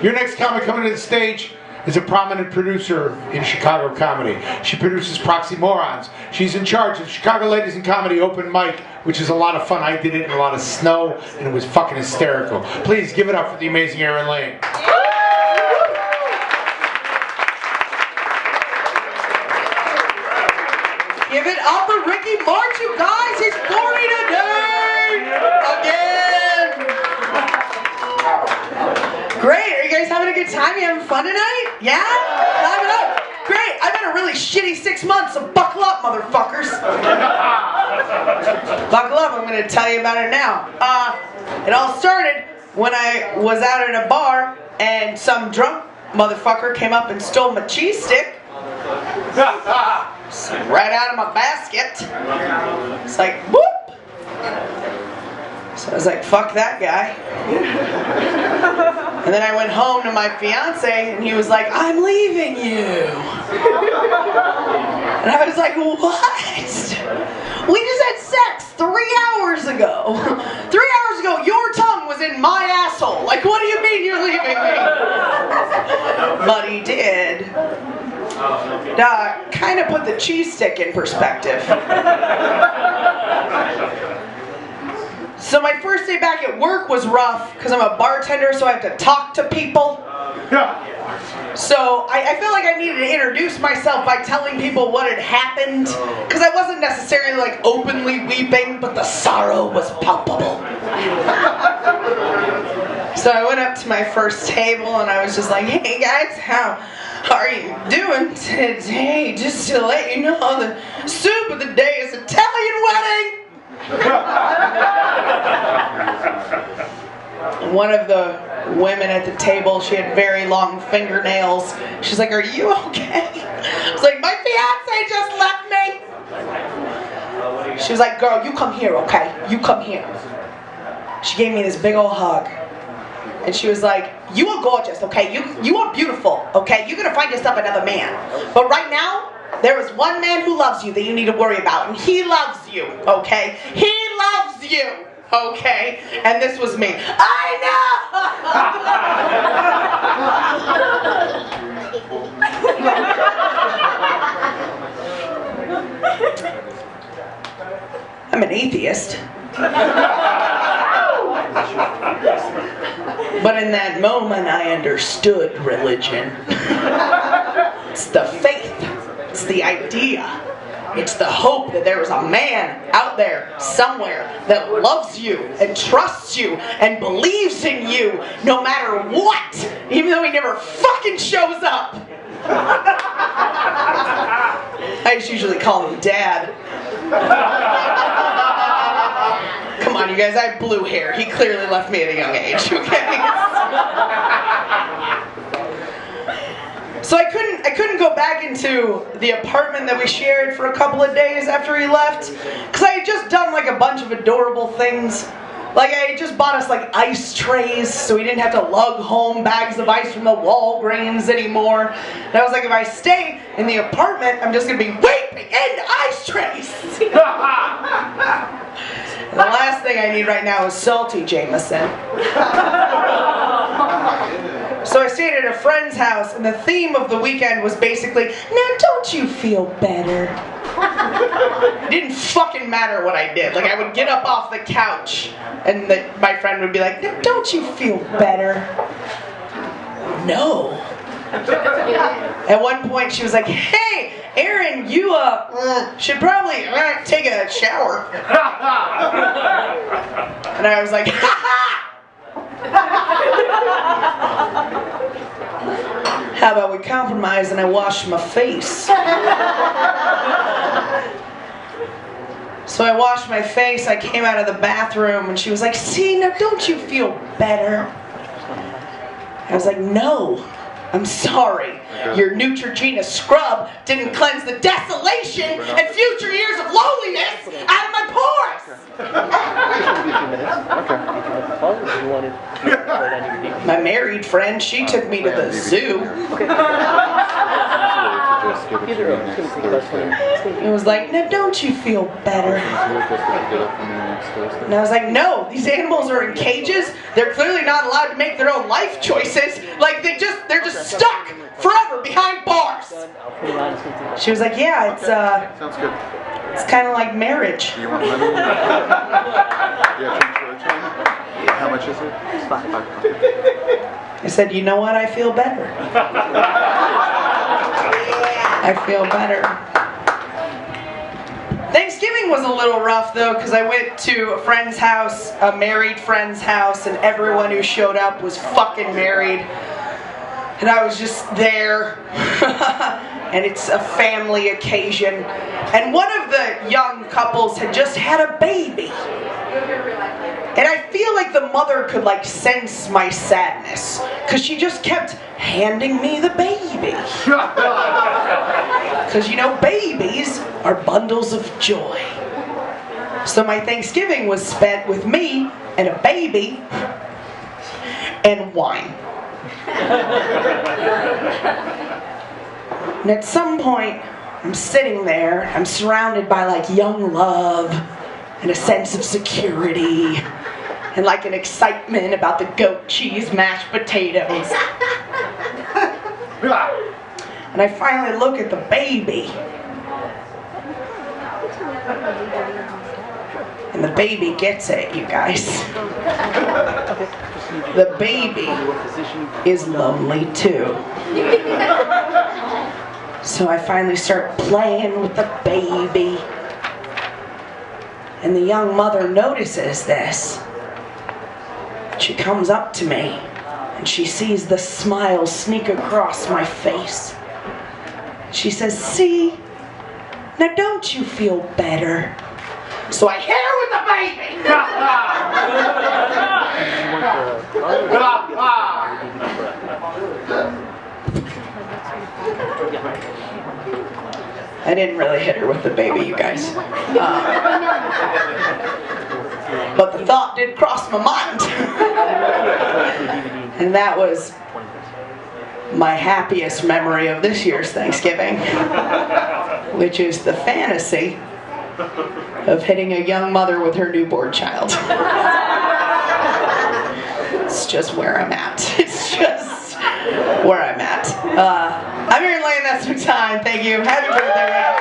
Your next comic coming to the stage is a prominent producer in Chicago comedy. She produces Proxy Morons. She's in charge of Chicago Ladies in Comedy Open Mic, which is a lot of fun. I did it in a lot of snow, and it was fucking hysterical. Please give it up for the amazing Erin Lane. Give it up for Ricky March, you guys. He's 40 today. Again. Great. Are you guys having a good time? You having fun tonight? Yeah? Clap it up. Great. I've had a really shitty 6 months, so buckle up, motherfuckers. Buckle up. I'm going to tell you about it now. It all started when I was out at a bar and some drunk motherfucker came up and stole my cheese stick. Right out of my basket. It's like, whoop! So I was like, fuck that guy. And then I went home to my fiance and he was like, I'm leaving you. And I was like, what? We just had sex 3 hours ago. 3 hours ago, your tongue was in my asshole. Like, what do you mean you're leaving me? But he did. Kind of put the cheese stick in perspective. So my first day back at work was rough because I'm a bartender, so I have to talk to people. So I felt like I needed to introduce myself by telling people what had happened, because I wasn't necessarily like openly weeping, but the sorrow was palpable. So I went up to my first table and I was just like, hey guys, how are you doing today? Just to let you know, the soup of the day is Italian wedding. One of the women at the table, she had very long fingernails. She's like, are you okay? I was like, my fiance just left me. She was like, girl, you come here, okay? You come here. She gave me this big old hug. And she was like, you are gorgeous, okay? You are beautiful, okay? You're gonna find yourself another man. But right now, there is one man who loves you that you need to worry about. And he loves you, okay? He loves you, okay? And this was me. I know! I'm an atheist. But in that moment, I understood religion. It's the faith. It's the idea. It's the hope that there is a man out there somewhere that loves you and trusts you and believes in you no matter what, even though he never fucking shows up. I just usually call him Dad. Come on, you guys, I have blue hair. He clearly left me at a young age, okay? So I couldn't go back into the apartment that we shared for a couple of days after he left, because I had just done like a bunch of adorable things. Like I had just bought us like ice trays so we didn't have to lug home bags of ice from the Walgreens anymore. And I was like, if I stay in the apartment, I'm just going to be weeping into ice trays. The last thing I need right now is salty Jameson. So I stayed at a friend's house, and the theme of the weekend was basically, now don't you feel better? It didn't fucking matter what I did. Like I would get up off the couch, and my friend would be like, now don't you feel better? No. At one point she was like, hey, Erin, you should probably take a shower. And I was like, ha ha! How about we compromise and I wash my face? So I washed my face, I came out of the bathroom and she was like, see, now don't you feel better? I was like, no. I'm sorry. Your Neutrogena scrub didn't cleanse the desolation and future years of loneliness out of my pores. My married friend, she took me to the zoo. just give it to me next Thursday. It was like, now don't you feel better? Can you just pick it up for me next Thursday? And I was like, no, these animals are in cages. They're clearly not allowed to make their own life choices. Like they're just stuck forever behind bars. She was like, yeah, it's Sounds good. it's kind of like marriage. Do you want money? Yeah, transfer it. How much is it? It's $5. I said, you know what? I feel better. I feel better. Thanksgiving was a little rough though, because I went to a friend's house, a married friend's house, and everyone who showed up was fucking married. And I was just there. And it's a family occasion. And one of the young couples had just had a baby. And I feel like the mother could like sense my sadness, because she just kept handing me the baby. Because you know, babies are bundles of joy. So my Thanksgiving was spent with me and a baby and wine. And at some point, I'm sitting there, I'm surrounded by like young love and a sense of security and like an excitement about the goat cheese mashed potatoes. And I finally look at the baby. And the baby gets it, you guys. The baby is lonely too. So I finally start playing with the baby. And the young mother notices this. She comes up to me and she sees the smile sneak across my face. She says, see, now don't you feel better? So I hit her with the baby. I didn't really hit her with the baby, you guys. But the thought did cross my mind. And that was my happiest memory of this year's Thanksgiving, which is the fantasy of hitting a young mother with her newborn child. It's just where I'm at. It's just where I'm at. I'm Aaron Lane, that's my time. Thank you. Happy birthday, Rick.